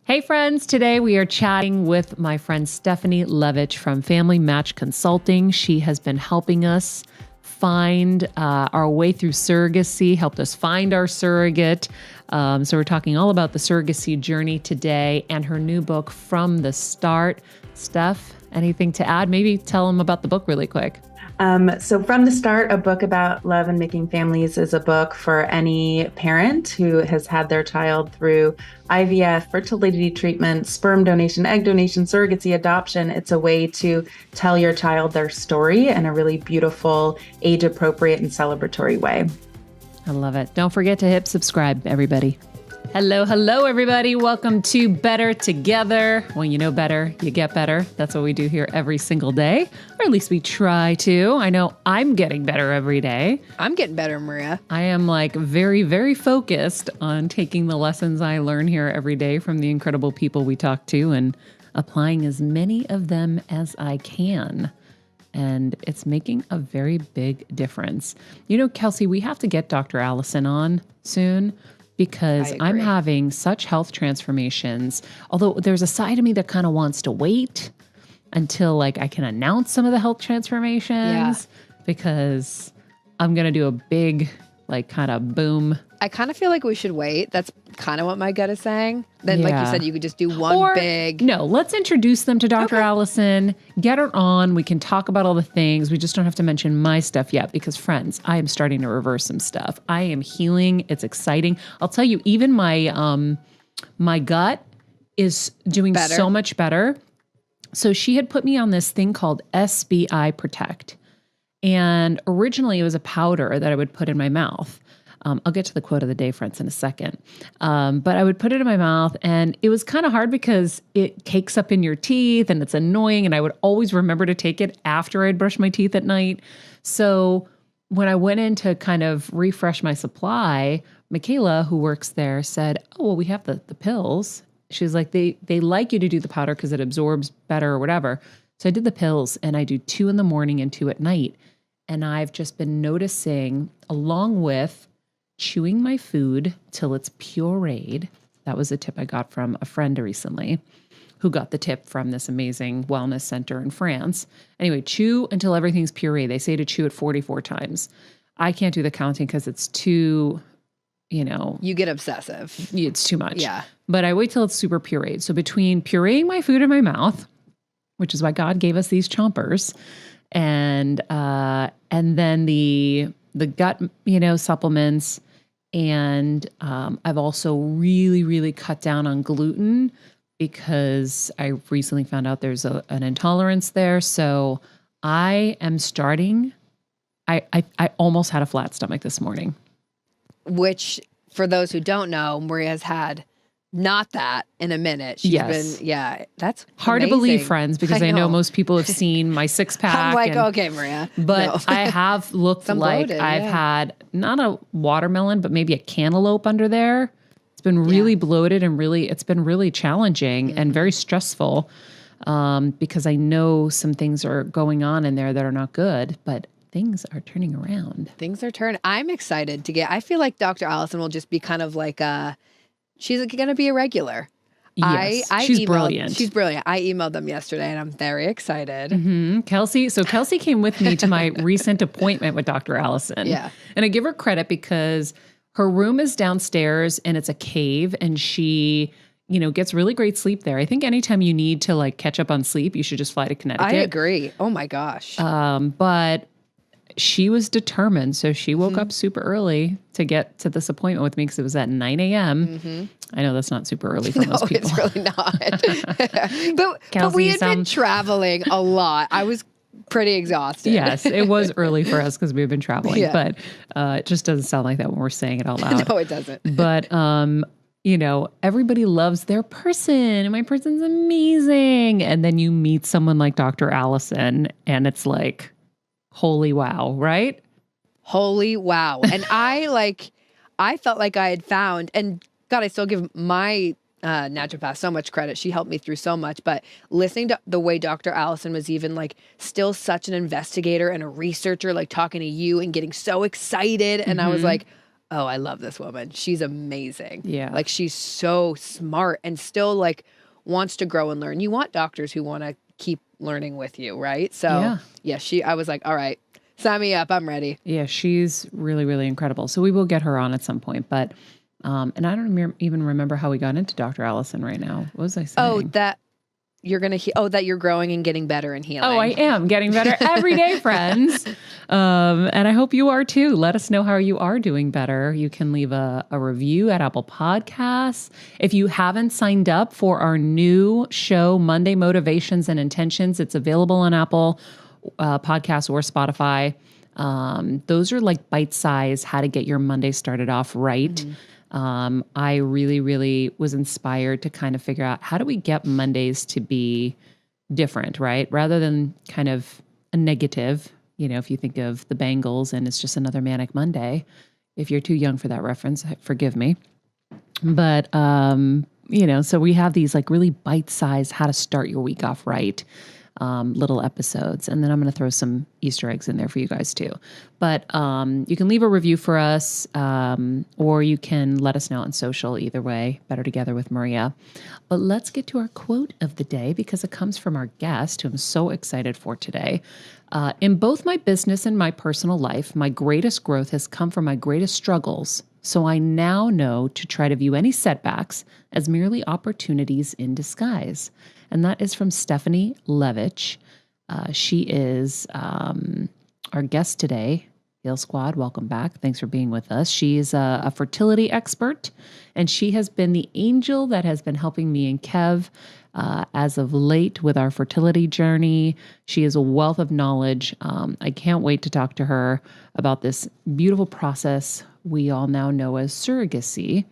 Hey friends, today we are chatting with my friend Stephanie Levich from Family Match Consulting. She has been helping us find our way through surrogacy, helped us find our surrogate. So we're talking all about the surrogacy journey today and her new book, From the Start. Steph, anything to add? Maybe tell them about the book really quick. So From the Start, a book about love and making families, is a book for any parent who has had their child through IVF, fertility treatment, sperm donation, egg donation, surrogacy, adoption. It's a way to tell your child their story in a really beautiful, age-appropriate and celebratory way. I love it. Don't forget to hit subscribe, everybody. Hello, everybody. Welcome to Better Together. When you know better, you get better. That's what we do here every single day, or at least we try to. I know I'm getting better every day. I'm getting better, Maria. I am very, very focused on taking the lessons I learn here every day from the incredible people we talk to and applying as many of them as I can. And it's making a very big difference. You know, Kelsey, we have to get Dr. Allison on soon, because I'm having such health transformations. Although there's a side of me that kind of wants to wait until I can announce some of the health transformations, because I'm going to do a big kind of boom. I kind of feel like we should wait. That's kind of what my gut is saying. Then, like you said, you could just do one big. No, let's introduce them to Dr. Allison, get her on. We can talk about all the things. We just don't have to mention my stuff yet, because friends, I am starting to reverse some stuff. I am healing. It's exciting. I'll tell you, even my gut is doing so much better. So she had put me on this thing called SBI Protect. And originally it was a powder that I would put in my mouth. I'll get to the quote of the day, friends, in a second. But I would put it in my mouth, and it was kind of hard because it cakes up in your teeth and it's annoying. And I would always remember to take it after I'd brush my teeth at night. So when I went in to kind of refresh my supply, Michaela, who works there, said, "Oh, well, we have the pills." She was like, they like you to do the powder because it absorbs better or whatever. So I did the pills, and I do 2 in the morning and 2 at night. And I've just been noticing, along with chewing my food till it's pureed. That was a tip I got from a friend recently who got the tip from this amazing wellness center in France. Anyway, chew until everything's pureed. They say to chew it 44 times. I can't do the counting because it's too, You get obsessive. It's too much. Yeah. But I wait till it's super pureed. So between pureeing my food in my mouth, which is why God gave us these chompers, and then the gut, supplements. And I've also really, really cut down on gluten because I recently found out there's an intolerance there. So I am starting, I almost had a flat stomach this morning. Which, for those who don't know, Maria's had not that in a minute. She's been, that's hard amazing. to believe, friends, because I know most people have seen my 6-pack. I'm like, okay, Maria. But no. I have looked like bloated, I've had not a watermelon, but maybe a cantaloupe under there. It's been really bloated and it's been really challenging and very stressful because I know some things are going on in there that are not good, but things are turning around. Things are turning. I'm excited I feel like Dr. Allison will just be kind of like she's going to be a regular. Yes, she's brilliant. She's brilliant. I emailed them yesterday, and I'm very excited. Mm-hmm. Kelsey came with me to my recent appointment with Dr. Allison. Yeah. And I give her credit because her room is downstairs, and it's a cave, and she, gets really great sleep there. I think anytime you need to catch up on sleep, you should just fly to Connecticut. I agree. Oh my gosh. But she was determined. So she woke up super early to get to this appointment with me because it was at 9 a.m. Mm-hmm. I know that's not super early for most people. No, it's really not. but we had been traveling a lot. I was pretty exhausted. Yes, it was early for us because we've been traveling. Yeah. But it just doesn't sound like that when we're saying it out loud. No, it doesn't. But, everybody loves their person. And my person's amazing. And then you meet someone like Dr. Allison and it's like, holy wow, right? Holy wow. And I felt like I had found, and God, I still give my naturopath so much credit. She helped me through so much, but listening to the way Dr. Allison was even still such an investigator and a researcher, talking to you and getting so excited. And I was like, oh, I love this woman. She's amazing. Yeah. Like she's so smart and still like wants to grow and learn. You want doctors who want to keep learning with you, right? So yeah, I was like, all right, sign me up. I'm ready. Yeah, she's really, really incredible. So we will get her on at some point. But, and I don't even remember how we got into Dr. Allison right now. What was I saying? Oh, that you're going to, that you're growing and getting better and healing. Oh, I am getting better every day, friends. And I hope you are too. Let us know how you are doing better. You can leave a review at Apple Podcasts. If you haven't signed up for our new show, Monday Motivations and Intentions, it's available on Apple Podcasts or Spotify. Those are like bite-sized, how to get your Monday started off right. Mm-hmm. I really, really was inspired to kind of figure out how do we get Mondays to be different, right? Rather than kind of a negative, if you think of the Bengals and it's just another manic Monday. If you're too young for that reference, forgive me. But, so we have these like really bite-sized, how to start your week off right. Little episodes. And then I'm going to throw some Easter eggs in there for you guys too. But you can leave a review for us, or you can let us know on social. Either way, Better Together with Maria. But let's get to our quote of the day because it comes from our guest, who I'm so excited for today. In both my business and my personal life, my greatest growth has come from my greatest struggles. So I now know to try to view any setbacks as merely opportunities in disguise. And that is from Stephanie Levich. She is our guest today. Heal Squad, welcome back. Thanks for being with us. She is a fertility expert, and she has been the angel that has been helping me and Kev as of late with our fertility journey. She is a wealth of knowledge. I can't wait to talk to her about this beautiful process we all now know as surrogacy.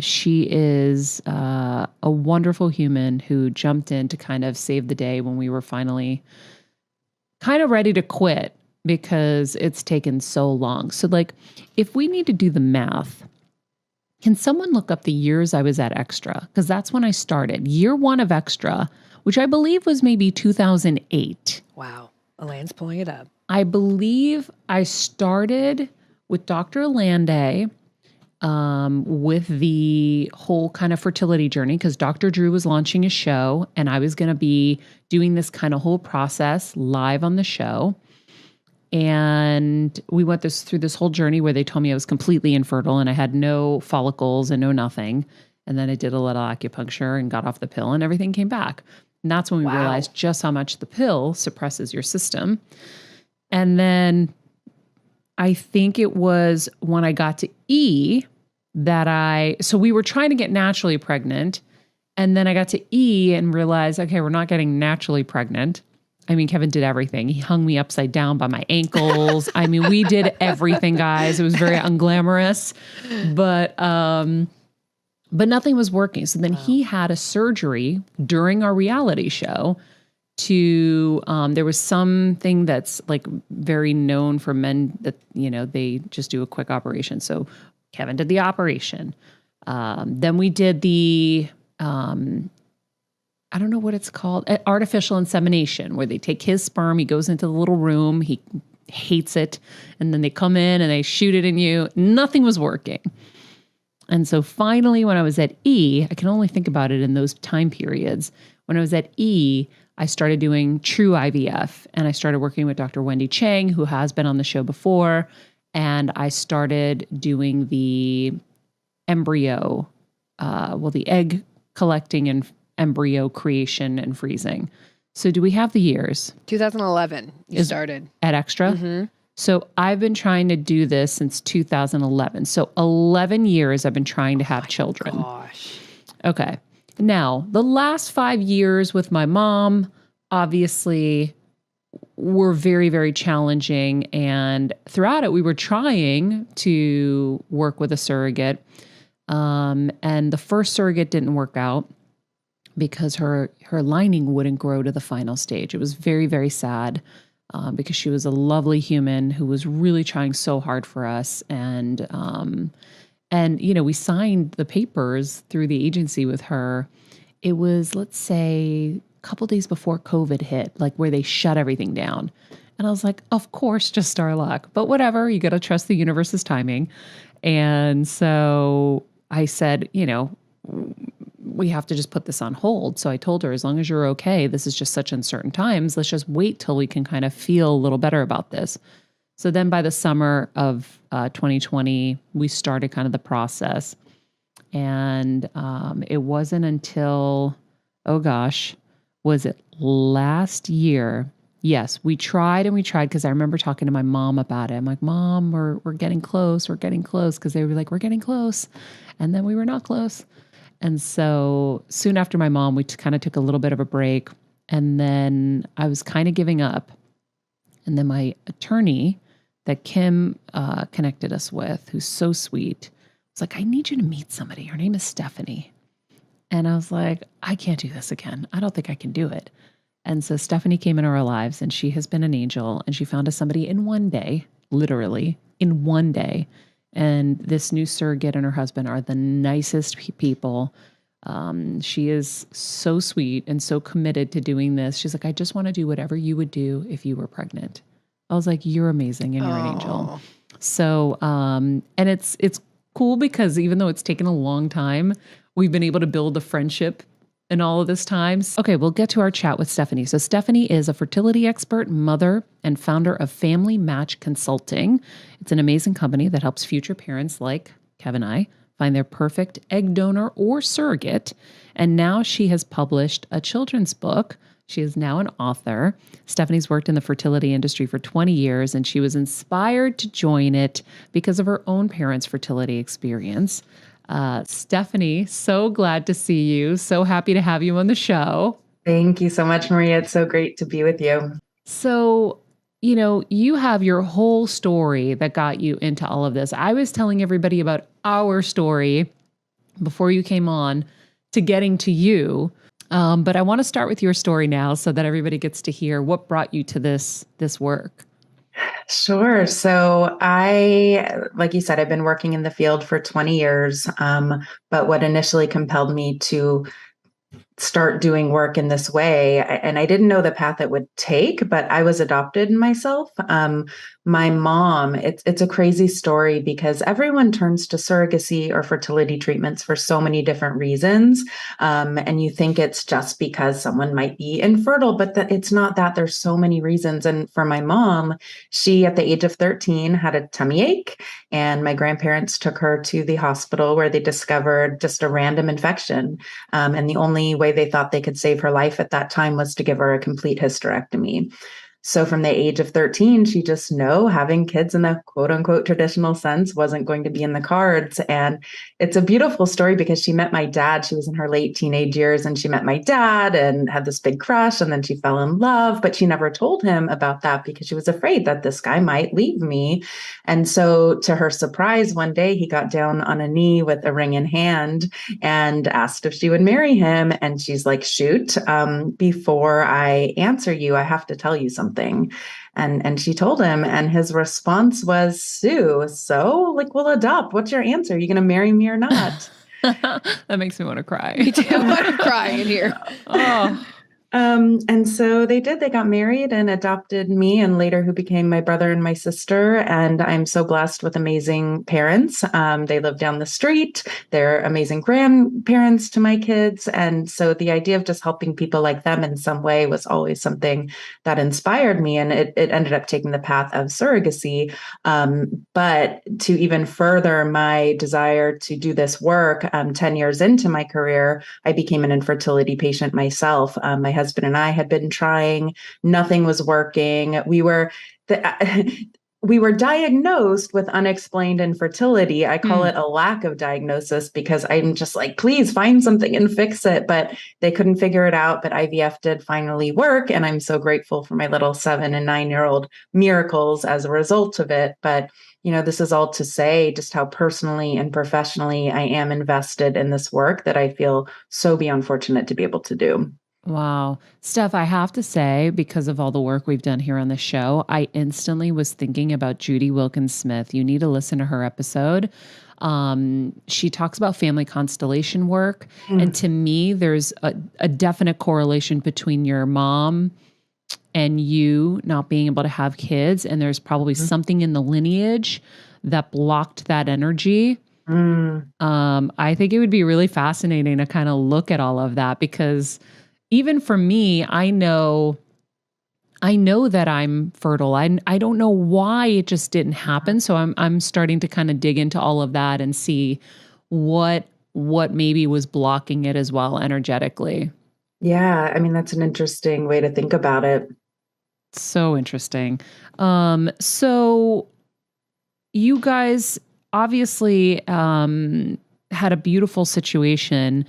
She is a wonderful human who jumped in to kind of save the day when we were finally kind of ready to quit because it's taken so long. So like, if we need to do the math, can someone look up the years I was at Extra? Because that's when I started. Year one of Extra, which I believe was maybe 2008. Wow. Elaine's pulling it up. I believe I started with Dr. Lande, with the whole kind of fertility journey, because Dr. Drew was launching a show and I was going to be doing this kind of whole process live on the show. And we went through this whole journey where they told me I was completely infertile and I had no follicles and no nothing. And then I did a little acupuncture and got off the pill and everything came back. And that's when we realized just how much the pill suppresses your system. And then I think it was when I got to E that so we were trying to get naturally pregnant. And then I got to E and realized, okay, we're not getting naturally pregnant. I mean, Kevin did everything. He hung me upside down by my ankles. I mean, we did everything, guys. It was very unglamorous, but nothing was working. So then he had a surgery during our reality show there was something that's like very known for men that, they just do a quick operation. So Kevin did the operation. Then we did the, I don't know what it's called, artificial insemination, where they take his sperm, he goes into the little room, he hates it, and then they come in and they shoot it in you. Nothing was working. And so finally, when I was at E, I can only think about it in those time periods. When I was at E, I started doing true IVF, and I started working with Dr. Wendy Chang, who has been on the show before, and I started doing the embryo, the egg collecting and embryo creation and freezing. So do we have the years? 2011, you started. At Extra? Mm-hmm. So I've been trying to do this since 2011. So 11 years I've been trying to have children. Gosh. Okay. Now, the last 5 years with my mom, obviously, were very, very challenging. And throughout it, we were trying to work with a surrogate. And the first surrogate didn't work out because her lining wouldn't grow to the final stage. It was very, very sad because she was a lovely human who was really trying so hard for us. And we signed the papers through the agency with her. It was, let's say, a couple days before COVID hit, like where they shut everything down. And I was like, of course, just our luck. But whatever, you got to trust the universe's timing. And so I said, we have to just put this on hold. So I told her, as long as you're okay, this is just such uncertain times. Let's just wait till we can kind of feel a little better about this. So then by the summer of 2020, we started kind of the process. And it wasn't until, was it last year? Yes, we tried because I remember talking to my mom about it. I'm like, Mom, we're getting close. We're getting close. Because they were like, we're getting close. And then we were not close. And so soon after my mom, we kind of took a little bit of a break. And then I was kind of giving up. And then my attorney that Kim connected us with, who's so sweet, was like, I need you to meet somebody. Her name is Stephanie. And I was like, I can't do this again. I don't think I can do it. And so Stephanie came into our lives, and she has been an angel, and she found us somebody in one day, literally in one day. And this new surrogate and her husband are the nicest people. She is so sweet and so committed to doing this. She's like, I just want to do whatever you would do if you were pregnant. I was like, you're amazing and you're an angel. So, and it's cool because even though it's taken a long time, we've been able to build a friendship in all of this time. Okay, we'll get to our chat with Stephanie. So Stephanie is a fertility expert, mother, and founder of Family Match Consulting. It's an amazing company that helps future parents like Kev and I find their perfect egg donor or surrogate. And now she has published a children's book. She is now an author. Stephanie's worked in the fertility industry for 20 years, and she was inspired to join it because of her own parents' fertility experience. Stephanie, so glad to see you. So happy to have you on the show. Thank you so much, Maria. It's so great to be with you. So, you have your whole story that got you into all of this. I was telling everybody about our story before you came on to getting to you. But I want to start with your story now so that everybody gets to hear what brought you to this work. Sure. So like you said, I've been working in the field for 20 years. But what initially compelled me to start doing work in this way, and I didn't know the path it would take, but I was adopted myself. My mom, it's a crazy story because everyone turns to surrogacy or fertility treatments for so many different reasons. And you think it's just because someone might be infertile, but it's not that. There's so many reasons. And for my mom, she, at the age of 13, had a tummy ache, and my grandparents took her to the hospital where they discovered just a random infection. And the only way they thought they could save her life at that time was to give her a complete hysterectomy. So from the age of 13, she just knew having kids in the quote unquote traditional sense wasn't going to be in the cards. And it's a beautiful story because she met my dad. She was in her late teenage years, and she met my dad and had this big crush, and then she fell in love, but she never told him about that because she was afraid that this guy might leave me. And so to her surprise, one day he got down on a knee with a ring in hand and asked if she would marry him. And she's like, shoot, before I answer you, I have to tell you something. And she told him, and his response was, Sue, so we'll adopt. What's your answer? Are you going to marry me or not? That makes me want to cry. Me too. I'm crying in here. Oh. And so they did. They got married and adopted me, and later who became my brother and my sister. And I'm so blessed with amazing parents. They live down the street. They're amazing grandparents to my kids. And so the idea of just helping people like them in some way was always something that inspired me. And it ended up taking the path of surrogacy. But to even further my desire to do this work, 10 years into my career, I became an infertility patient myself. My husband and I had been trying, nothing was working. We were diagnosed with unexplained infertility. I call it a lack of diagnosis because I'm just like, please find something and fix it. But they couldn't figure it out. But IVF did finally work. And I'm so grateful for my little 7 and 9-year-old miracles as a result of it. But this is all to say just how personally and professionally I am invested in this work that I feel so beyond fortunate to be able to do. Wow. Steph, I have to say, because of all the work we've done here on the show, I instantly was thinking about Judy Wilkins Smith. You need to listen to her episode. She talks about family constellation work. And to me, there's a definite correlation between your mom and you not being able to have kids, and there's probably something in the lineage that blocked that energy. I think it would be really fascinating to kind of look at all of that, because even for me, I know that I'm fertile. I don't know why it just didn't happen. So I'm starting to kind of dig into all of that and see what maybe was blocking it as well energetically. Yeah, I mean, that's an interesting way to think about it. So interesting. So you guys obviously had a beautiful situation,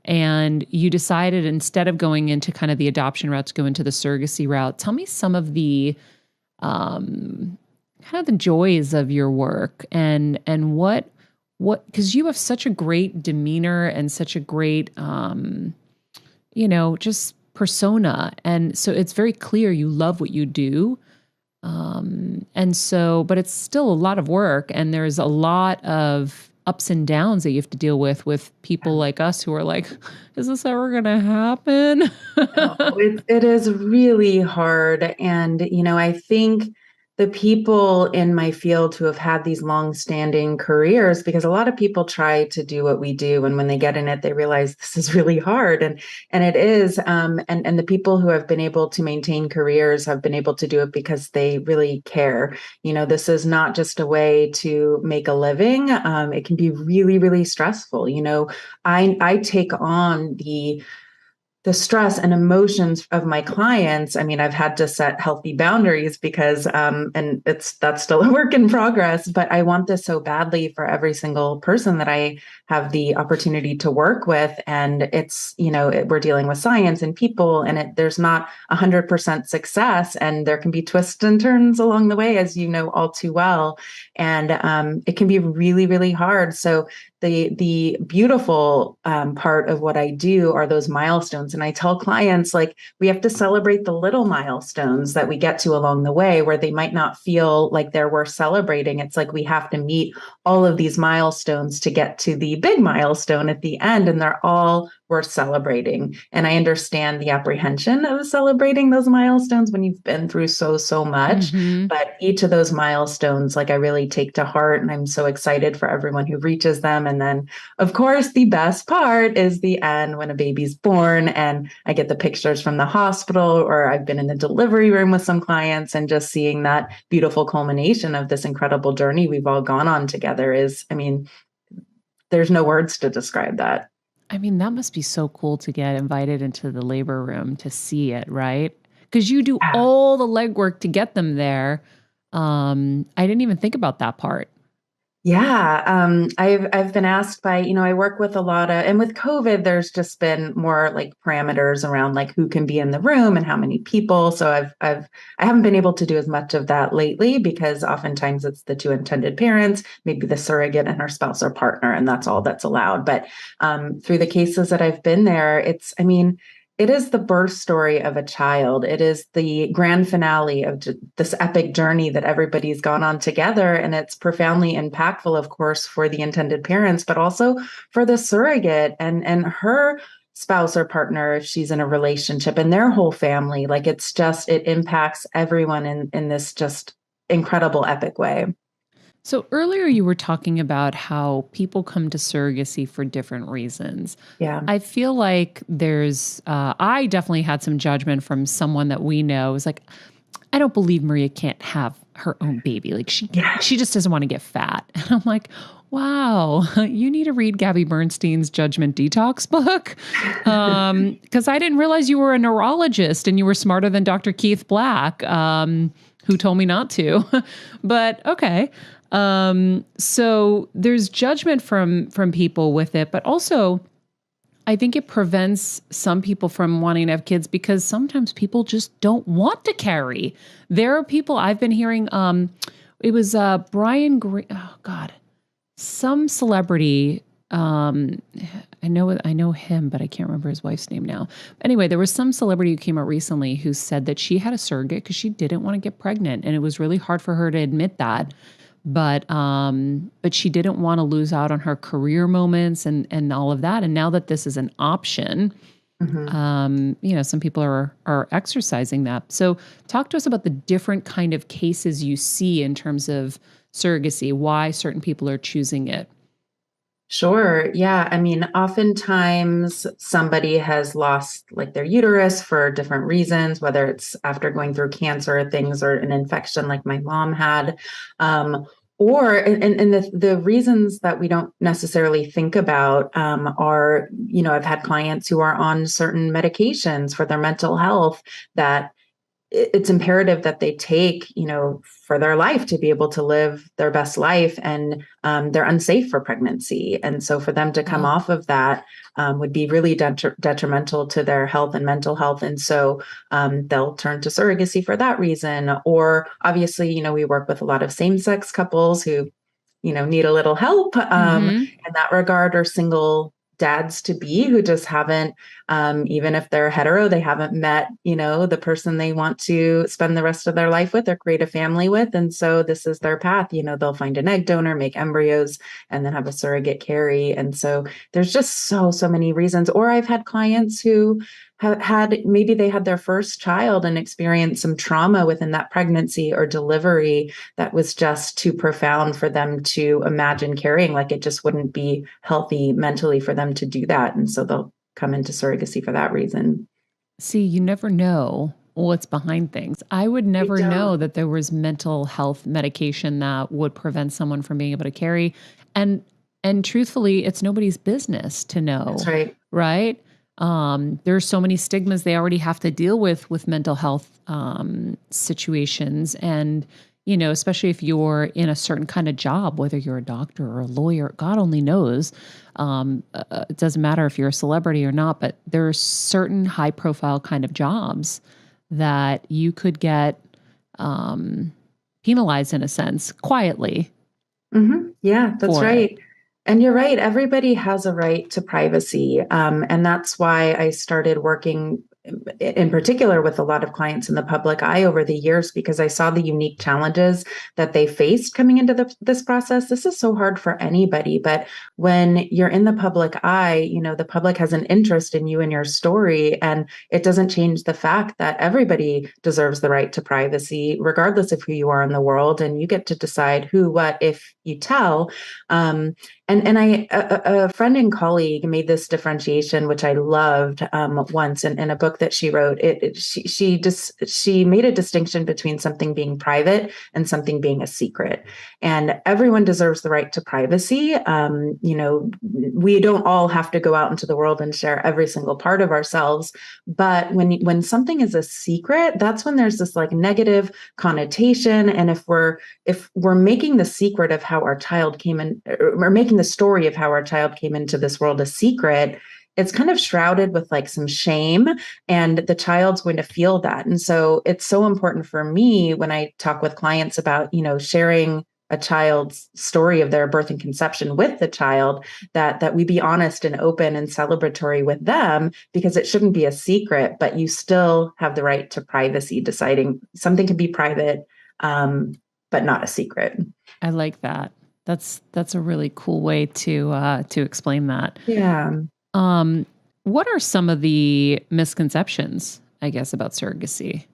and you decided, instead of going into kind of the adoption route, to go into the surrogacy route. Tell me some of the kind of the joys of your work, and what, because you have such a great demeanor and such a great just persona. And so it's very clear you love what you do. But it's still a lot of work, and there's a lot of ups and downs that you have to deal with people like us who are like, is this ever going to happen? It is really hard. And, I think the people in my field who have had these long-standing careers, because a lot of people try to do what we do, and when they get in it, they realize this is really hard, and it is. And the people who have been able to maintain careers have been able to do it because they really care. This is not just a way to make a living. It can be really, really stressful. I take on the stress and emotions of my clients. I mean, I've had to set healthy boundaries because, and that's still a work in progress, but I want this so badly for every single person that I have the opportunity to work with. And it's, we're dealing with science and people, and there's not 100% success, and there can be twists and turns along the way, as you know all too well. And it can be really, really hard. So the beautiful part of what I do are those milestones. And I tell clients, like, we have to celebrate the little milestones that we get to along the way, where they might not feel like they're worth celebrating. It's like we have to meet all of these milestones to get to the big milestone at the end, and they're all worth celebrating. And I understand the apprehension of celebrating those milestones when you've been through so much. But each of those milestones, like, I really take to heart, and I'm so excited for everyone who reaches them. And then, of course, the best part is the end, when a baby's born and I get the pictures from the hospital, or I've been in the delivery room with some clients, and just seeing that beautiful culmination of this incredible journey we've all gone on together is, I mean, there's no words to describe that. I mean, that must be so cool to get invited into the labor room to see it, right? Because you do all the legwork to get them there. I didn't even think about that part. Yeah, I've been asked by, I work with a lot of, and with COVID, there's just been more like parameters around like who can be in the room and how many people. So I haven't been able to do as much of that lately, because oftentimes it's the two intended parents, maybe the surrogate and her spouse or partner, and that's all that's allowed. But through the cases that I've been there, it is the birth story of a child. It is the grand finale of this epic journey that everybody's gone on together. And it's profoundly impactful, of course, for the intended parents, but also for the surrogate and her spouse or partner, if she's in a relationship, and their whole family. Like, it impacts everyone in this just incredible, epic way. So earlier you were talking about how people come to surrogacy for different reasons. Yeah. I feel like I definitely had some judgment from someone that we know. It was like, I don't believe Maria can't have her own baby. Like she just doesn't want to get fat. And I'm like, wow, you need to read Gabby Bernstein's Judgment Detox book. Because I didn't realize you were a neurologist and you were smarter than Dr. Keith Black, who told me not to. But okay. So there's judgment from people with it, but also I think it prevents some people from wanting to have kids, because sometimes people just don't want to carry. There are people I've been hearing, it was Brian Green, oh God, some celebrity, I know him, but I can't remember his wife's name now. Anyway, there was some celebrity who came out recently who said that she had a surrogate because she didn't want to get pregnant, and it was really hard for her to admit that. But she didn't want to lose out on her career moments and all of that. And now that this is an option, Mhm. Some people are exercising that. So talk to us about the different kind of cases you see in terms of surrogacy, why certain people are choosing it. Sure. Yeah. I mean, oftentimes somebody has lost like their uterus for different reasons, whether it's after going through cancer things or an infection like my mom had. Or and the reasons that we don't necessarily think about are, I've had clients who are on certain medications for their mental health that it's imperative that they take, for their life to be able to live their best life, and they're unsafe for pregnancy. And so for them to come Wow. off of that would be really detrimental to their health and mental health. And so they'll turn to surrogacy for that reason. Or obviously, we work with a lot of same-sex couples who, need a little help Mm-hmm. in that regard, or single dads to be who just haven't, even if they're hetero, they haven't met, the person they want to spend the rest of their life with or create a family with. And so this is their path. They'll find an egg donor, make embryos, and then have a surrogate carry. And so there's just so many reasons. Or I've had clients who maybe they had their first child and experienced some trauma within that pregnancy or delivery that was just too profound for them to imagine carrying. Like it just wouldn't be healthy mentally for them to do that. And so they'll come into surrogacy for that reason. See, you never know what's behind things. I would We never know don't. that there was mental health medication that would prevent someone from being able to carry. And and truthfully, it's nobody's business to That's know, right. right? There's so many stigmas they already have to deal with mental health situations. And, especially if you're in a certain kind of job, whether you're a doctor or a lawyer, God only knows. It doesn't matter if you're a celebrity or not, but there are certain high profile kind of jobs that you could get penalized in a sense, quietly Yeah, that's for it. right. And you're right. Everybody has a right to privacy. And that's why I started working in particular with a lot of clients in the public eye over the years, because I saw the unique challenges that they faced coming into this process. This is so hard for anybody, but when you're in the public eye, the public has an interest in you and your story, and it doesn't change the fact that everybody deserves the right to privacy, regardless of who you are in the world, and you get to decide who, what, if you tell. Um, a friend and colleague made this differentiation, which I loved once in a book that she wrote. She made a distinction between something being private and something being a secret. And everyone deserves the right to privacy. We don't all have to go out into the world and share every single part of ourselves. But when something is a secret, that's when there's this like negative connotation. And if we're making the secret of how our child came in, or making the story of how our child came into this world a secret, it's kind of shrouded with like some shame, and the child's going to feel that. And so it's so important for me when I talk with clients about, sharing a child's story of their birth and conception with the child, that we be honest and open and celebratory with them, because it shouldn't be a secret, but you still have the right to privacy, deciding something can be private, but not a secret. I like that. That's a really cool way to explain that. Yeah. What are some of the misconceptions, I guess, about surrogacy?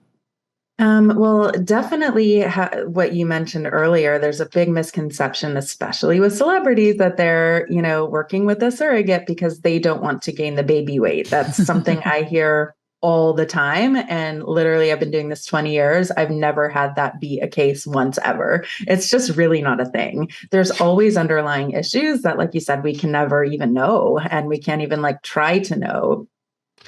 Well, definitely what you mentioned earlier, there's a big misconception, especially with celebrities, that they're, working with a surrogate because they don't want to gain the baby weight. That's something I hear all the time. And literally, I've been doing this 20 years. I've never had that be a case once ever. It's just really not a thing. There's always underlying issues that, like you said, we can never even know, and we can't even like try to know.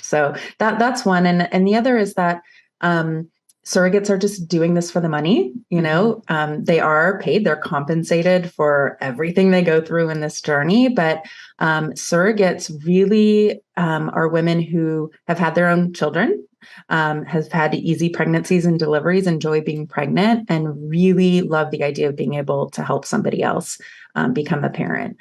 So that's one. And the other is that surrogates are just doing this for the money. They are paid, they're compensated for everything they go through in this journey. But surrogates really are women who have had their own children, have had easy pregnancies and deliveries, enjoy being pregnant, and really love the idea of being able to help somebody else become a parent.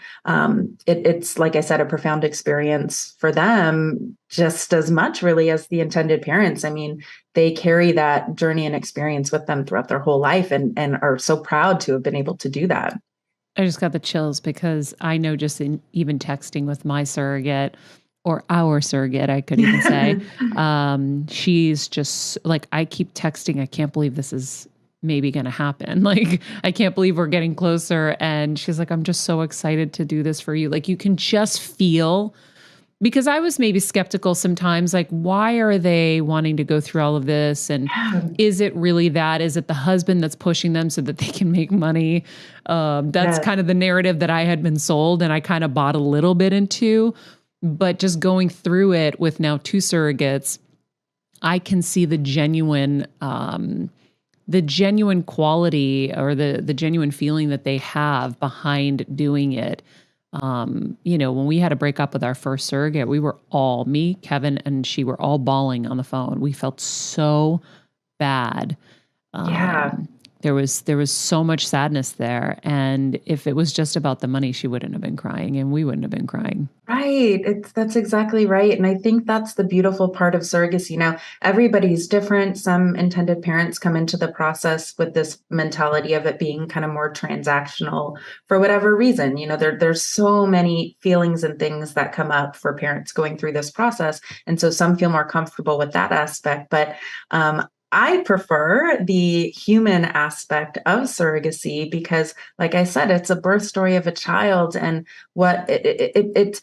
It's, like I said, a profound experience for them, just as much really as the intended parents. I mean, they carry that journey and experience with them throughout their whole life, and are so proud to have been able to do that. I just got the chills because I know just in even texting with my surrogate or our surrogate, I could even say, she's just like, I keep texting, I can't believe this is maybe going to happen. Like, I can't believe we're getting closer. And she's like, I'm just so excited to do this for you. Like, you can just feel, because I was maybe skeptical sometimes, like, why are they wanting to go through all of this? And is it really that? Is it the husband that's pushing them so that they can make money? That's kind of the narrative that I had been sold, and I kind of bought a little bit into. But just going through it with now 2 surrogates, I can see the genuine quality, or the genuine feeling that they have behind doing it. When we had to break up with our first surrogate, we were all, me, Kevin, and she were all bawling on the phone. We felt so bad. There was so much sadness there. And if it was just about the money, she wouldn't have been crying and we wouldn't have been crying. Right. That's exactly right. And I think that's the beautiful part of surrogacy. Now, everybody's different. Some intended parents come into the process with this mentality of it being kind of more transactional for whatever reason. There's so many feelings and things that come up for parents going through this process. And so some feel more comfortable with that aspect. But I prefer the human aspect of surrogacy because, like I said, it's a birth story of a child, and what it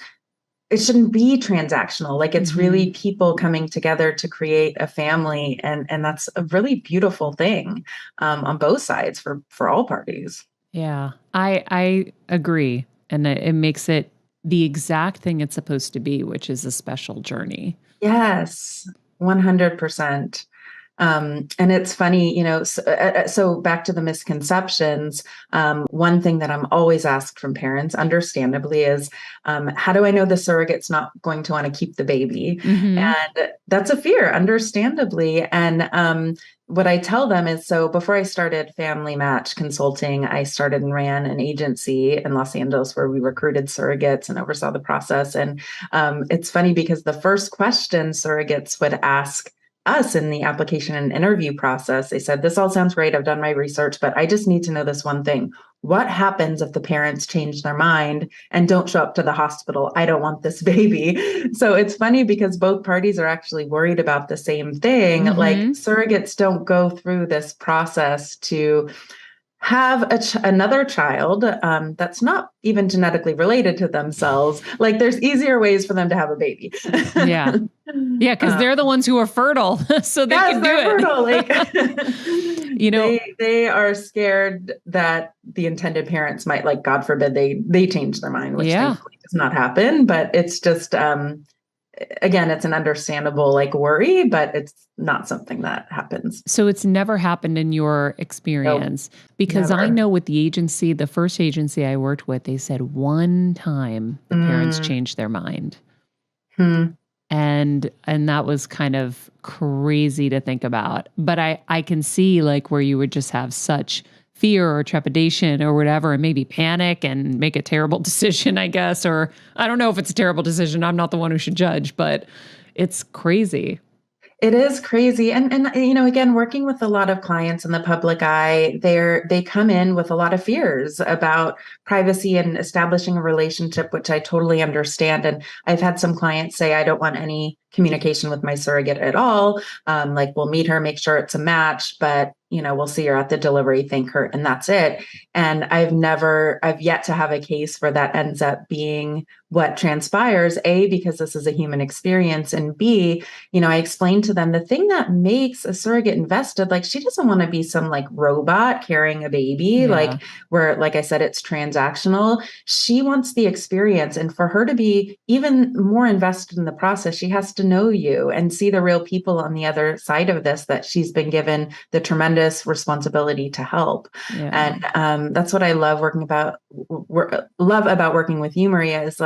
shouldn't be transactional. Like, it's really people coming together to create a family, and that's a really beautiful thing on both sides for all parties. Yeah, I agree, and it makes it the exact thing it's supposed to be, which is a special journey. Yes, 100%. And it's funny, so back to the misconceptions. One thing that I'm always asked from parents, understandably, is how do I know the surrogate's not going to want to keep the baby? And that's a fear, understandably. And what I tell them is, so before I started Family Match Consulting, I started and ran an agency in Los Angeles where we recruited surrogates and oversaw the process. And it's funny because the first question surrogates would ask us in the application and interview process, they said, this all sounds great. I've done my research, but I just need to know this one thing. What happens if the parents change their mind and don't show up to the hospital? I don't want this baby. So it's funny because both parties are actually worried about the same thing. Like, surrogates don't go through this process to have another child that's not even genetically related to themselves. Like, there's easier ways for them to have a baby. Yeah, because they're the ones who are fertile, so they can do it. Fertile. Like, they are scared that the intended parents might, like, God forbid, they change their mind, which thankfully does not happen. But it's just again, it's an understandable worry, but it's not something that happens. So it's never happened in your experience? Nope, because never. I know with the agency, the first agency I worked with, they said one time the parents changed their mind. And that was kind of crazy to think about. But I can see where you would just have such fear or trepidation or whatever, and maybe panic and make a terrible decision, I guess. Or I don't know if it's a terrible decision. I'm not the one who should judge, but it's crazy. It is crazy. And again, working with a lot of clients in the public eye, they come in with a lot of fears about privacy and establishing a relationship, which I totally understand. And I've had some clients say, I don't want any communication with my surrogate at all. We'll meet her, make sure it's a match, but we'll see her at the delivery, thank her, and that's it. And I've yet to have a case where that ends up being what transpires, A, because this is a human experience, and B, I explained to them the thing that makes a surrogate invested, she doesn't want to be some robot carrying a baby, where, like I said, it's transactional. She wants the experience. And for her to be even more invested in the process, she has to know you and see the real people on the other side of this, that she's been given the tremendous responsibility to help. Yeah. And that's what I love about working with you, Maria, is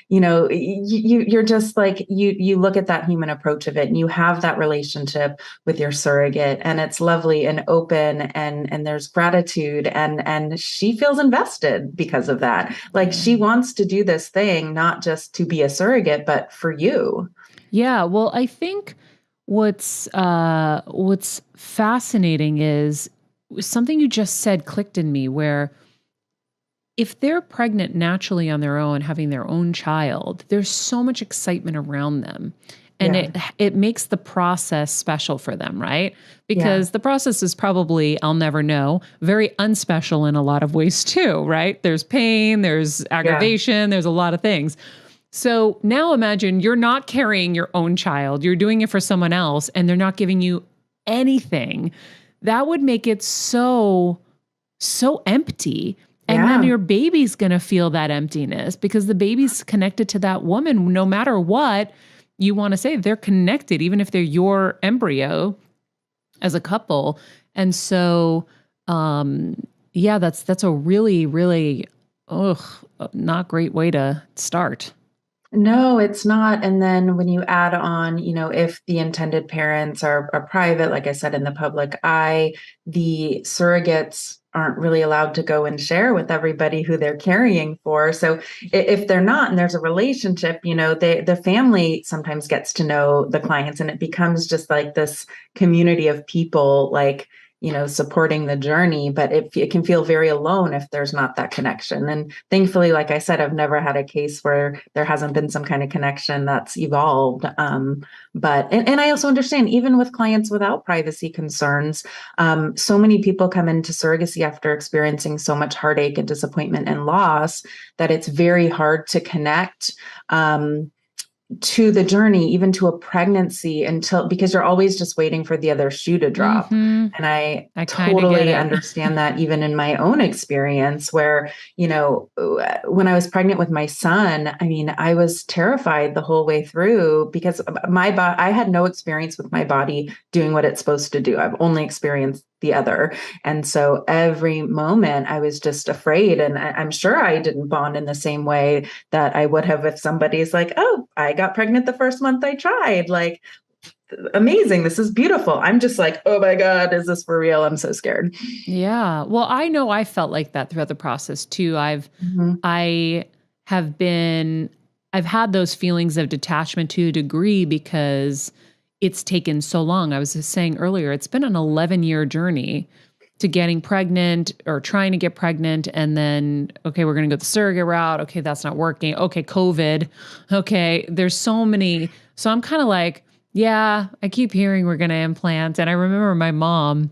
you're just you look at that human approach of it, and you have that relationship with your surrogate, and it's lovely and open, and there's gratitude, and she feels invested because of that. She wants to do this thing, not just to be a surrogate, but for you. Yeah. Well, I think what's fascinating is something you just said clicked in me, where if they're pregnant naturally on their own, having their own child, there's so much excitement around them. And it makes the process special for them, right? Because the process is probably, I'll never know, very unspecial in a lot of ways too, right? There's pain, there's aggravation, there's a lot of things. So now imagine you're not carrying your own child, you're doing it for someone else, and they're not giving you anything. That would make it so empty. And then your baby's going to feel that emptiness because the baby's connected to that woman no matter what. You want to say they're connected, even if they're your embryo as a couple. And so, that's a really, really, not great way to start. No, it's not. And then when you add on, if the intended parents are private, like I said, in the public eye, the surrogates aren't really allowed to go and share with everybody who they're caring for. So if they're not, and there's a relationship, the family sometimes gets to know the clients, and it becomes just like this community of people, like, supporting the journey, but it can feel very alone if there's not that connection. And thankfully, like I said, I've never had a case where there hasn't been some kind of connection that's evolved. But I also understand, even with clients without privacy concerns, so many people come into surrogacy after experiencing so much heartache and disappointment and loss that it's very hard to connect to the journey, even to a pregnancy, because you're always just waiting for the other shoe to drop. And I totally understand that, even in my own experience where, when I was pregnant with my son, I was terrified the whole way through because I had no experience with my body doing what it's supposed to do. I've only experienced the other. And so every moment I was just afraid. And I'm sure I didn't bond in the same way that I would have if somebody's like, oh, I got pregnant the first month I tried. Like, amazing. This is beautiful. I'm just like, oh my God, is this for real? I'm so scared. Yeah. Well, I know I felt like that throughout the process too. I've had those feelings of detachment to a degree because it's taken so long. I was just saying earlier, it's been an 11-year journey to getting pregnant or trying to get pregnant. And then, okay, we're going to go the surrogate route. Okay, that's not working. Okay, COVID. Okay, there's so many. So I'm kind of like, I keep hearing we're going to implant. And I remember my mom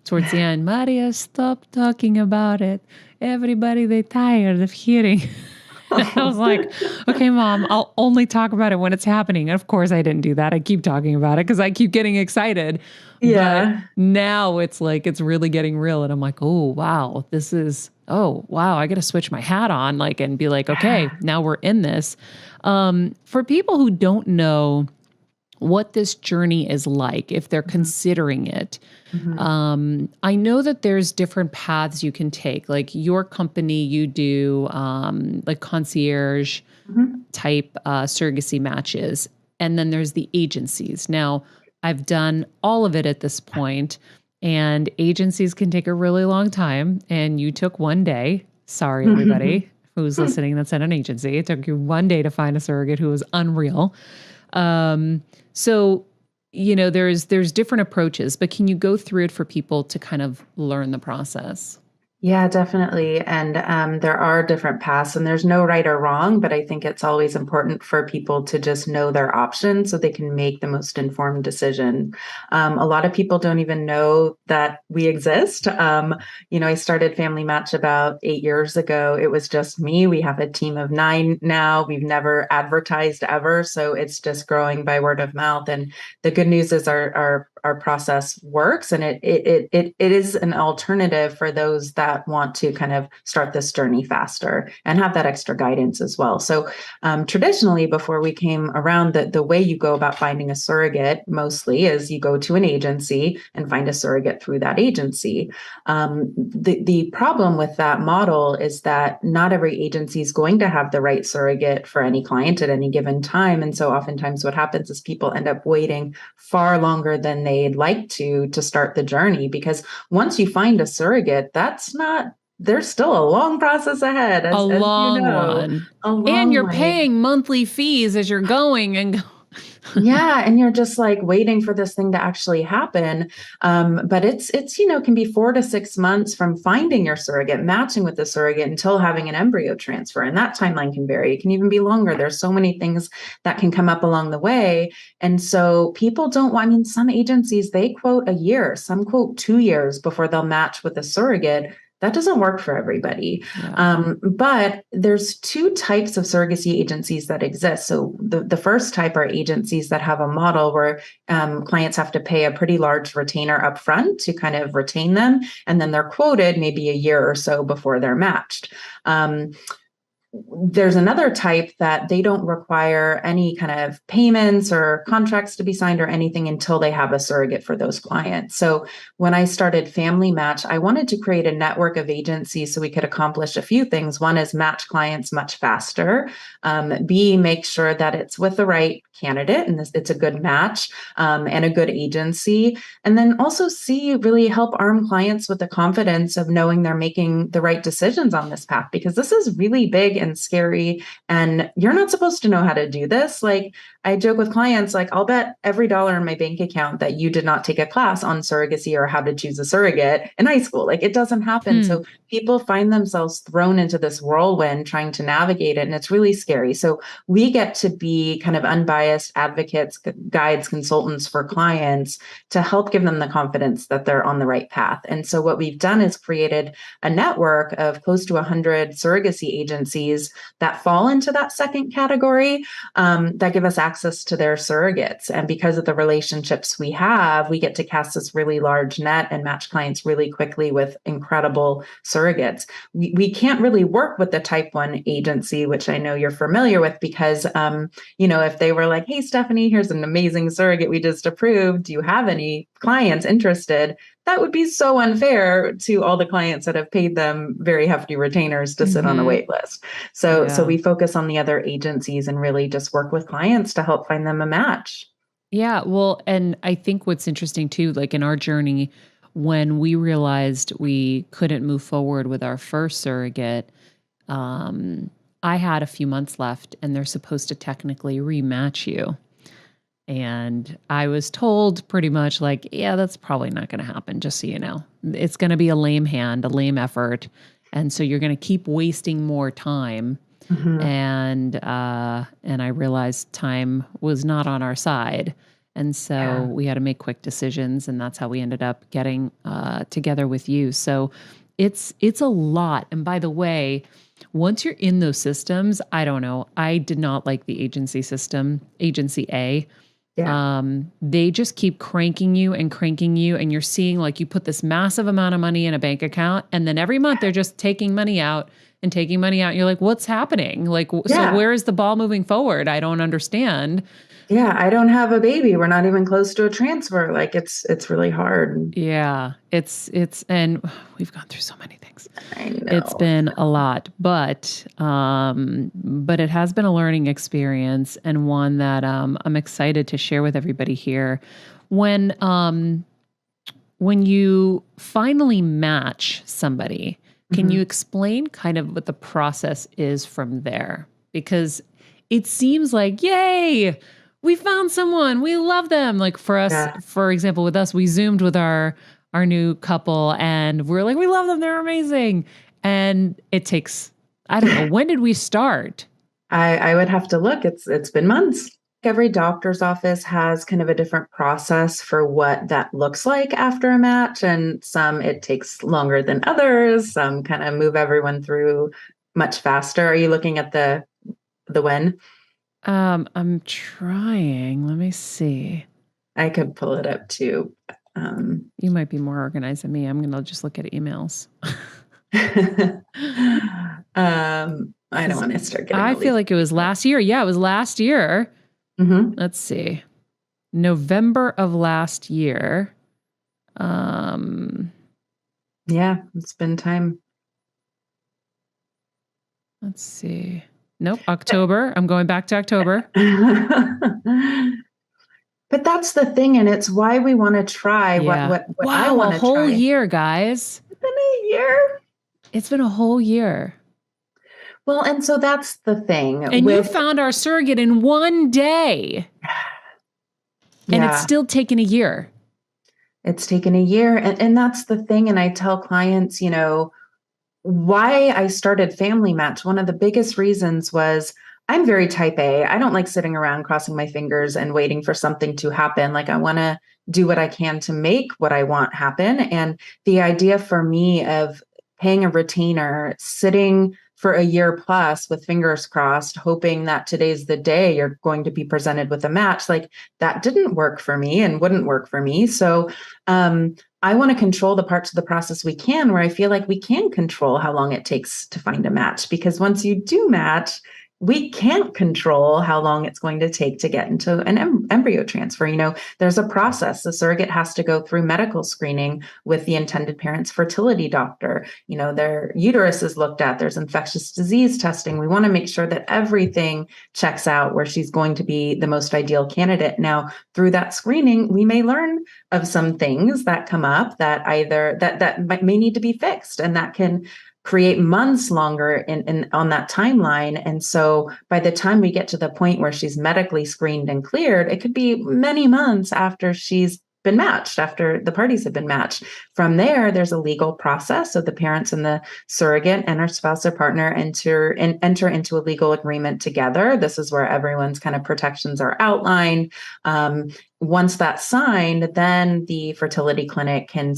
towards the end, Maria, stop talking about it. Everybody, they're tired of hearing. I was like, okay, Mom, I'll only talk about it when it's happening. And of course I didn't do that. I keep talking about it because I keep getting excited. Yeah. But now it's like, it's really getting real. And I'm like, oh, wow, I got to switch my hat on, and be like, okay, now we're in this. For people who don't know what this journey is like, if they're considering it, I know that there's different paths you can take. Like your company, you do like concierge type surrogacy matches. And then there's the agencies. Now, I've done all of it at this point, and agencies can take a really long time. And you took one day. Sorry, everybody who's listening that's at an agency. It took you one day to find a surrogate who was unreal. So, there's different approaches, but can you go through it for people to kind of learn the process? Yeah, definitely. And there are different paths, and there's no right or wrong, but I think it's always important for people to just know their options so they can make the most informed decision. A lot of people don't even know that we exist. I started Family Match about 8 years ago. It was just me. We have a team of 9 now. We've never advertised ever. So it's just growing by word of mouth. And the good news is our process works, and it is an alternative for those that want to kind of start this journey faster and have that extra guidance as well. So traditionally, before we came around, the way you go about finding a surrogate mostly is you go to an agency and find a surrogate through that agency. The problem with that model is that not every agency is going to have the right surrogate for any client at any given time. And so oftentimes what happens is people end up waiting far longer than they'd like to start the journey, because once you find a surrogate, there's still a long process ahead. A long one. And you're paying monthly fees as you're going and Yeah. And you're just like waiting for this thing to actually happen. But it's, can be 4 to 6 months from finding your surrogate, matching with the surrogate until having an embryo transfer. And that timeline can vary. It can even be longer. There's so many things that can come up along the way. And so people some agencies, they quote a year, some quote 2 years before they'll match with a surrogate. That doesn't work for everybody. Yeah. But there's two types of surrogacy agencies that exist. So the first type are agencies that have a model where clients have to pay a pretty large retainer upfront to kind of retain them. And then they're quoted maybe a year or so before they're matched. There's another type that they don't require any kind of payments or contracts to be signed or anything until they have a surrogate for those clients. So when I started Family Match, I wanted to create a network of agencies so we could accomplish a few things. One is match clients much faster. B, make sure that it's with the right candidate and it's a good match and a good agency. And then also C, really help arm clients with the confidence of knowing they're making the right decisions on this path, because this is really big and scary. And you're not supposed to know how to do this. Like I joke with clients, like I'll bet every dollar in my bank account that you did not take a class on surrogacy or how to choose a surrogate in high school. Like it doesn't happen. So people find themselves thrown into this whirlwind trying to navigate it. And it's really scary. So we get to be kind of unbiased advocates, guides, consultants for clients to help give them the confidence that they're on the right path. And so what we've done is created a network of close to 100 surrogacy agencies that fall into that second category that give us access to their surrogates. And because of the relationships we have, we get to cast this really large net and match clients really quickly with incredible surrogates. We can't really work with the type 1 agency, which I know you're familiar with, because, if they were like, hey, Stephanie, here's an amazing surrogate we just approved. Do you have any clients interested? That would be so unfair to all the clients that have paid them very hefty retainers to sit on a wait list. So we focus on the other agencies and really just work with clients to help find them a match. Yeah. Well, and I think what's interesting too, like in our journey, when we realized we couldn't move forward with our first surrogate, I had a few months left and they're supposed to technically rematch you. And I was told pretty much like, yeah, that's probably not going to happen, just so you know. It's going to be a lame hand, a lame effort. And so you're going to keep wasting more time. And I realized time was not on our side. And so we had to make quick decisions. And that's how we ended up getting together with you. So it's a lot. And by the way, once you're in those systems, I don't know. I did not like the agency system, agency A. Yeah. They just keep cranking you. And you're seeing like you put this massive amount of money in a bank account. And then every month they're just taking money out. You're like, what's happening? Like, so where is the ball moving forward? I don't understand. Yeah, I don't have a baby. We're not even close to a transfer. Like it's really hard. Yeah, it's and we've gone through so many things. I know. It's been a lot, but it has been a learning experience and one that I'm excited to share with everybody here. When you finally match somebody, can you explain kind of what the process is from there? Because it seems like, yay, we found someone, we love them. Like for us, for example, with us, we Zoomed with our new couple and we're like, we love them, they're amazing. And it takes, I don't know, when did we start? I would have to look. It's been months. Every doctor's office has kind of a different process for what that looks like after a match. And some it takes longer than others. Some kind of move everyone through much faster. Are you looking at the when? I'm trying. Let me see. I could pull it up too. You might be more organized than me. I'm going to just look at emails. I don't want to start getting. I feel like it was last year. Yeah, it was last year. Let's see. November of last year. Yeah, it's been time. Let's see. Nope, October. I'm going back to October. But that's the thing, and it's why we want to try what I want to try. A whole year, guys. It's been a year. It's been a whole year. Well, and so that's the thing. And you found our surrogate in one day. And it's Yeah. still taken a year. It's taken a year. And that's the thing. And I tell clients, why I started Family Match. One of the biggest reasons was I'm very type A. I don't like sitting around crossing my fingers and waiting for something to happen. Like, I want to do what I can to make what I want happen. And the idea for me of paying a retainer, sitting for a year plus with fingers crossed, hoping that today's the day you're going to be presented with a match, like, that didn't work for me and wouldn't work for me. So I want to control the parts of the process we can, where I feel like we can control how long it takes to find a match. Because once you do match, we can't control how long it's going to take to get into an embryo transfer. There's a process. The surrogate has to go through medical screening with the intended parent's fertility doctor. Their uterus is looked at. There's infectious disease testing. We want to make sure that everything checks out where she's going to be the most ideal candidate. Now, through that screening, we may learn of some things that come up that either that may need to be fixed, and that can create months longer in on that timeline. And so by the time we get to the point where she's medically screened and cleared, it could be many months after she's been matched, after the parties have been matched. From there, there's a legal process. So the parents and the surrogate and our spouse or partner enter into a legal agreement together. This is where everyone's kind of protections are outlined. Once that's signed, then the fertility clinic can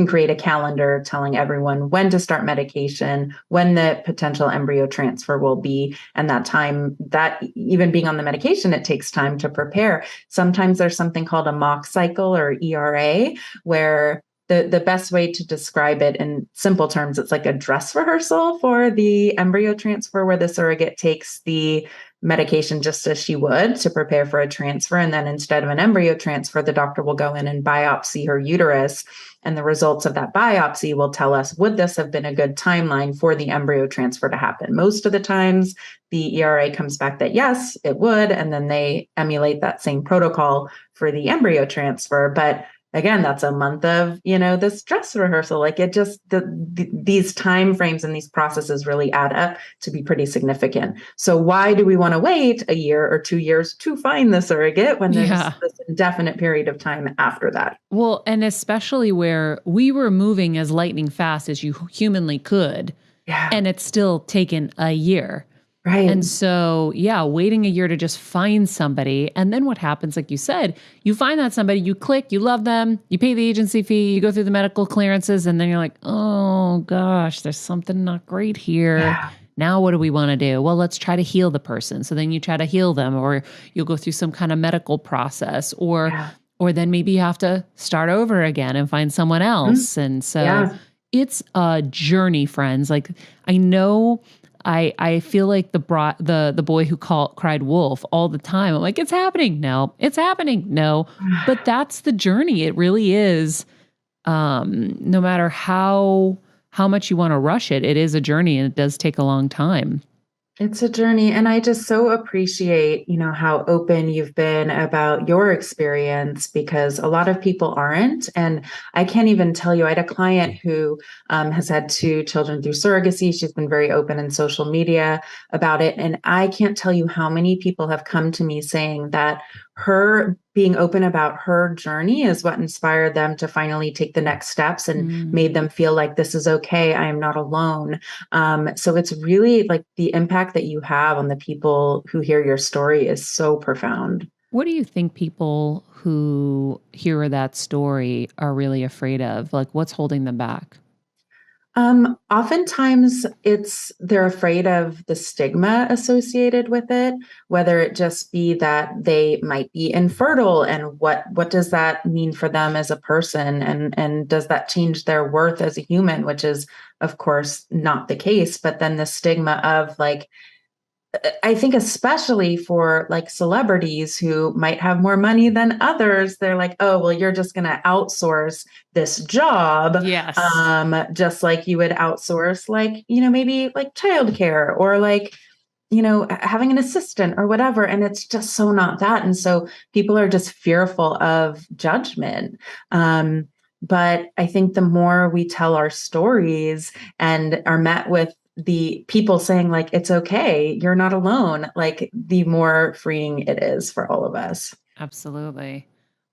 create a calendar telling everyone when to start medication, when the potential embryo transfer will be. And that time, that even being on the medication, it takes time to prepare. Sometimes there's something called a mock cycle, or ERA, where the best way to describe it in simple terms, it's like a dress rehearsal for the embryo transfer, where the surrogate takes the medication just as she would to prepare for a transfer. And then instead of an embryo transfer, the doctor will go in and biopsy her uterus. And the results of that biopsy will tell us, would this have been a good timeline for the embryo transfer to happen? Most of the times, the ERA comes back that yes, it would. And then they emulate that same protocol for the embryo transfer. But again, that's a month of, this dress rehearsal. Like, it just, these time frames and these processes really add up to be pretty significant. So why do we want to wait a year or 2 years to find the surrogate when there's this indefinite period of time after that? Well, and especially where we were moving as lightning fast as you humanly could. Yeah. And it's still taken a year. Right. And so, waiting a year to just find somebody. And then what happens, like you said, you find that somebody, you click, you love them, you pay the agency fee, you go through the medical clearances, and then you're like, oh gosh, there's something not great here. Yeah. Now what do we want to do? Well, let's try to heal the person. So then you try to heal them, or you'll go through some kind of medical process, or then maybe you have to start over again and find someone else. Mm-hmm. And so it's a journey, friends. Like, I know I feel like the boy who cried wolf all the time. I'm like, it's happening. No, it's happening. No, but that's the journey. It really is. No matter how much you want to rush it, it is a journey, and it does take a long time. It's a journey. And I just so appreciate, how open you've been about your experience, because a lot of people aren't. And I can't even tell you, I had a client who has had 2 children through surrogacy. She's been very open in social media about it. And I can't tell you how many people have come to me saying that her being open about her journey is what inspired them to finally take the next steps and made them feel like, this is okay. I am not alone. So it's really like the impact that you have on the people who hear your story is so profound. What do you think people who hear that story are really afraid of? Like, what's holding them back? Oftentimes they're afraid of the stigma associated with it, whether it just be that they might be infertile, and what does that mean for them as a person? And does that change their worth as a human, which is, of course, not the case. But then the stigma of, like, I think especially for like celebrities who might have more money than others, they're like, oh, well, you're just going to outsource this job. Yes. Just like you would outsource, like, maybe like childcare, or like, having an assistant or whatever. And it's just so not that. And so people are just fearful of judgment. But I think the more we tell our stories and are met with the people saying, like, it's okay, you're not alone, like, the more freeing it is for all of us. Absolutely.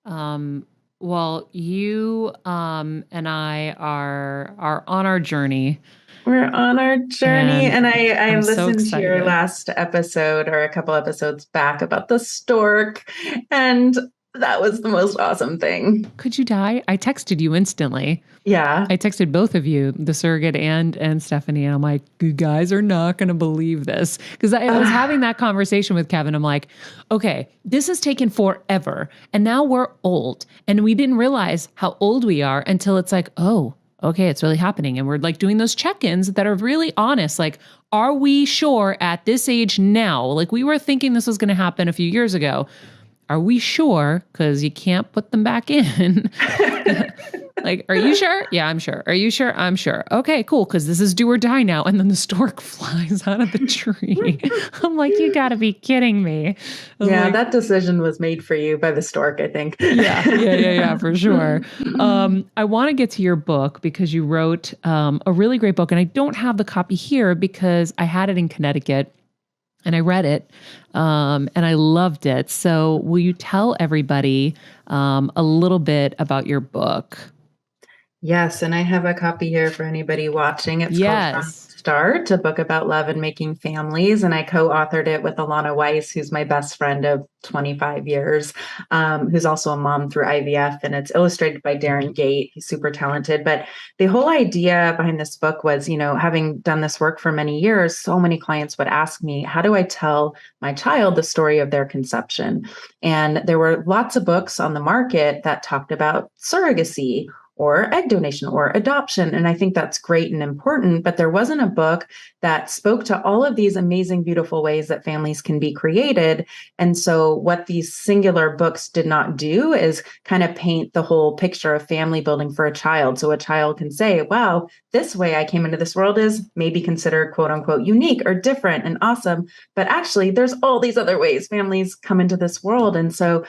Um, well, you and I are on our journey, We're on our journey. and And I I'm so listened to your excited. last episode or a couple episodes back about the stork. And that was the most awesome thing. Could you die? I texted you instantly. Yeah. I texted both of you, the surrogate and Stephanie, and I'm like, you guys are not going to believe this. Because I was having that conversation with Kevin. I'm like, okay, this has taken forever. And now we're old. And we didn't realize how old we are until it's like, oh, okay, it's really happening. And we're like doing those check-ins that are really honest. Like, are we sure at this age now? Like, we were thinking this was going to happen a few years ago. Are we sure? Because you can't put them back in. Like, are you sure? Yeah, I'm sure. Are you sure? I'm sure. Okay, cool. Because this is do or die now. And then the stork flies out of the tree. I'm like, you got to be kidding me. Yeah, like, that decision was made for you by the stork, I think. yeah, for sure. I want to get to your book because you wrote a really great book. And I don't have the copy here because I had it in Connecticut. And I read it, and I loved it. So will you tell everybody a little bit about your book? Yes, and I have a copy here for anybody watching. It's called From the Yes. Start, a book about love and making families. And I co-authored it with Alana Weiss, who's my best friend of 25 years, who's also a mom through IVF. And it's illustrated by Darren Gate. He's super talented. But the whole idea behind this book was, having done this work for many years, so many clients would ask me, how do I tell my child the story of their conception? And there were lots of books on the market that talked about surrogacy or egg donation or adoption. And I think that's great and important, but there wasn't a book that spoke to all of these amazing, beautiful ways that families can be created. And so what these singular books did not do is kind of paint the whole picture of family building for a child. So a child can say, wow, this way I came into this world is maybe considered quote unquote unique or different and awesome. But actually there's all these other ways families come into this world. And so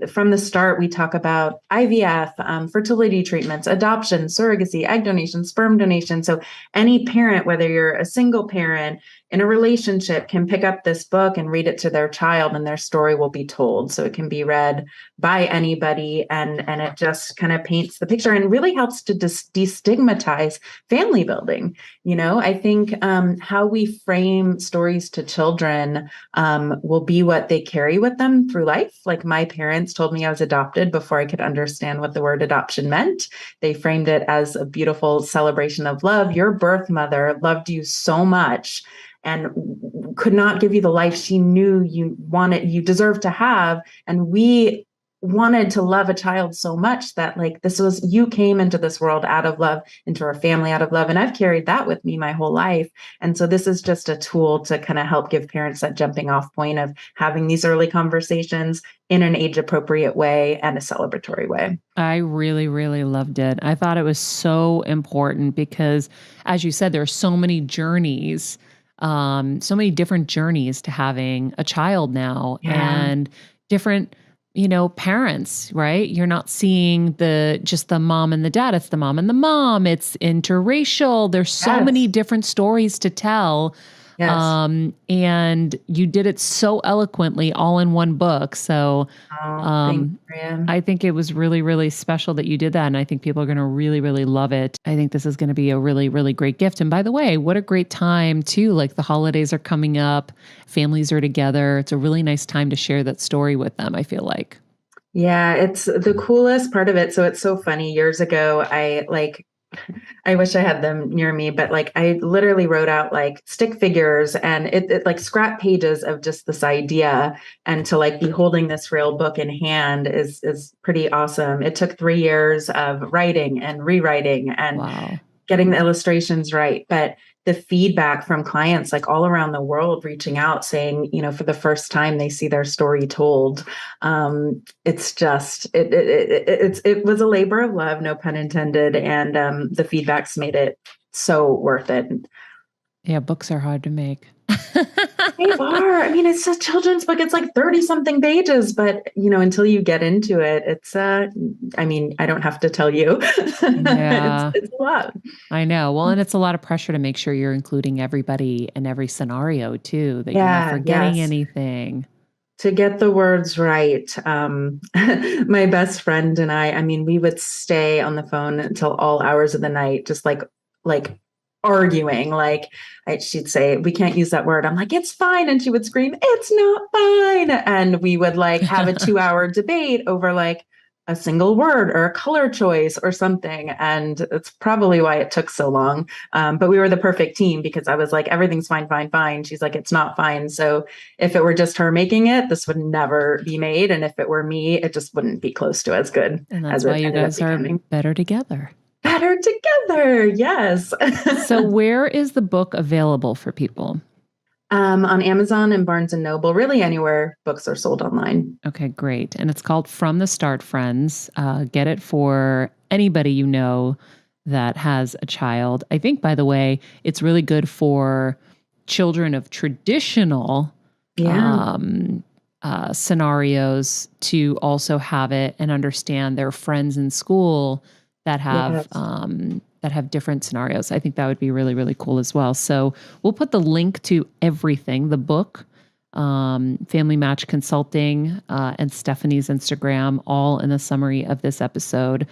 from the start, we talk about IVF, fertility treatments, adoption, surrogacy, egg donation, sperm donation. So any parent, whether you're a single parent in a relationship, can pick up this book and read it to their child and their story will be told. So it can be read by anybody and it just kind of paints the picture and really helps to destigmatize family building. I think how we frame stories to children will be what they carry with them through life. Like my parents told me I was adopted before I could understand what the word adoption meant. They framed it as a beautiful celebration of love. Your birth mother loved you so much and could not give you the life she knew you deserved to have. And we wanted to love a child so much that you came into this world out of love, into our family out of love. And I've carried that with me my whole life. And so this is just a tool to kind of help give parents that jumping off point of having these early conversations in an age appropriate way and a celebratory way. I really, really loved it. I thought it was so important because, as you said, there are so many journeys, so many different journeys to having a child now and different parents, right? You're not seeing just the mom and the dad. It's the mom and the mom. It's interracial. There's so many different stories to tell. Yes. And you did it so eloquently all in one book. So, I think it was really, really special that you did that. And I think people are going to really, really love it. I think this is going to be a really, really great gift. And by the way, what a great time too. Like the holidays are coming up, families are together. It's a really nice time to share that story with them, I feel like. Yeah, it's the coolest part of it. So it's so funny. Years ago, I wish I had them near me, but I literally wrote out stick figures and it scrap pages of just this idea, and to be holding this real book in hand is pretty awesome. It took 3 years of writing and rewriting and getting the illustrations right. But the feedback from clients all around the world reaching out saying, for the first time they see their story told. It's just, it was a labor of love, no pun intended. And the feedback's made it so worth it. Yeah, books are hard to make. They are. I mean, it's a children's book. It's 30 something pages, but until you get into it, it's I don't have to tell you. Yeah. It's a lot. I know. Well, and it's a lot of pressure to make sure you're including everybody in every scenario too, that you're not forgetting anything. to get the words right. My best friend and I mean, we would stay on the phone until all hours of the night, just like arguing. She'd say, we can't use that word. I'm like, it's fine. And she would scream, it's not fine. And we would like have a 2-hour debate over like a single word or a color choice or something. And it's probably why it took so long. But we were the perfect team because I was like, everything's fine, fine, fine. She's like, it's not fine. So if it were just her making it, this would never be made. And if it were me, it just wouldn't be close to as good. And that's as why you guys are better together. Better together. Yes. So where is the book available for people? On Amazon and Barnes & Noble, really anywhere books are sold online. Okay, great. And it's called From the Start, Friends. Get it for anybody you know that has a child. I think, by the way, it's really good for children of traditional scenarios to also have it and understand their friends in school that have different scenarios. I think that would be really, really cool as well. So we'll put the link to everything, the book, Family Match Consulting, and Stephanie's Instagram, all in the summary of this episode.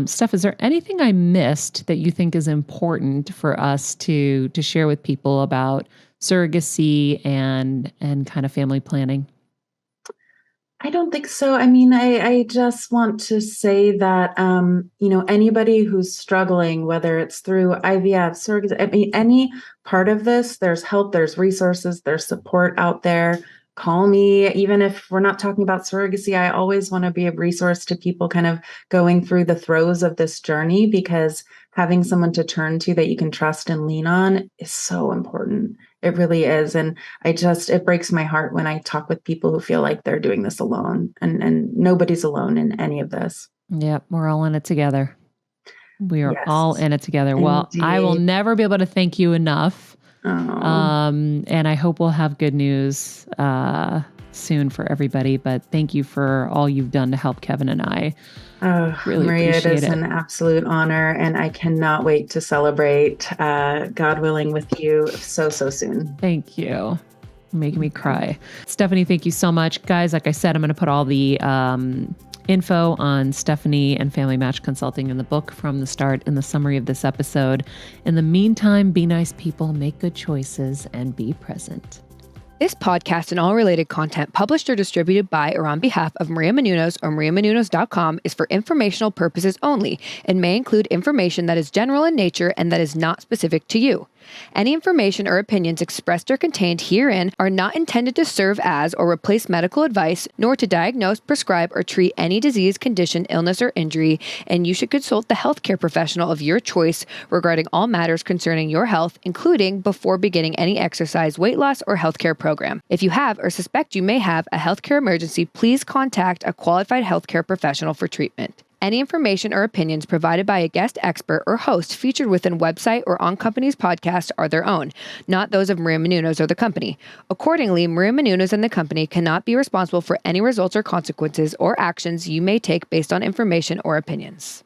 Steph, is there anything I missed that you think is important for us to share with people about surrogacy and kind of family planning? I don't think so. I mean, I just want to say that, anybody who's struggling, whether it's through IVF, surrogacy, I mean, any part of this, there's help, there's resources, there's support out there. Call me. Even if we're not talking about surrogacy, I always want to be a resource to people kind of going through the throes of this journey, because having someone to turn to that you can trust and lean on is so important. It really is. And it breaks my heart when I talk with people who feel like they're doing this alone, and nobody's alone in any of this. Yep. We're all in it together. We are all in it together. Indeed. Well, I will never be able to thank you enough. And I hope we'll have good news soon for everybody. But thank you for all you've done to help Kevin and I. Really Maria, it is it. an absolute honor, and I cannot wait to celebrate, God willing, with you so soon. Thank you. You're making me cry. Stephanie, thank you so much. Guys, like I said, I'm going to put all the info on Stephanie and Family Match Consulting in the book From the Start in the summary of this episode. In the meantime, be nice people, make good choices, and be present. This podcast and all related content published or distributed by or on behalf of Maria Menounos or mariamenounos.com is for informational purposes only and may include information that is general in nature and that is not specific to you. Any information or opinions expressed or contained herein are not intended to serve as or replace medical advice, nor to diagnose, prescribe, or treat any disease, condition, illness, or injury, and you should consult the healthcare professional of your choice regarding all matters concerning your health, including before beginning any exercise, weight loss, or healthcare program. If you have or suspect you may have a healthcare emergency, please contact a qualified healthcare professional for treatment. Any information or opinions provided by a guest expert or host featured within website or on company's podcast are their own, not those of Maria Menounos or the company. Accordingly, Maria Menounos and the company cannot be responsible for any results or consequences or actions you may take based on information or opinions.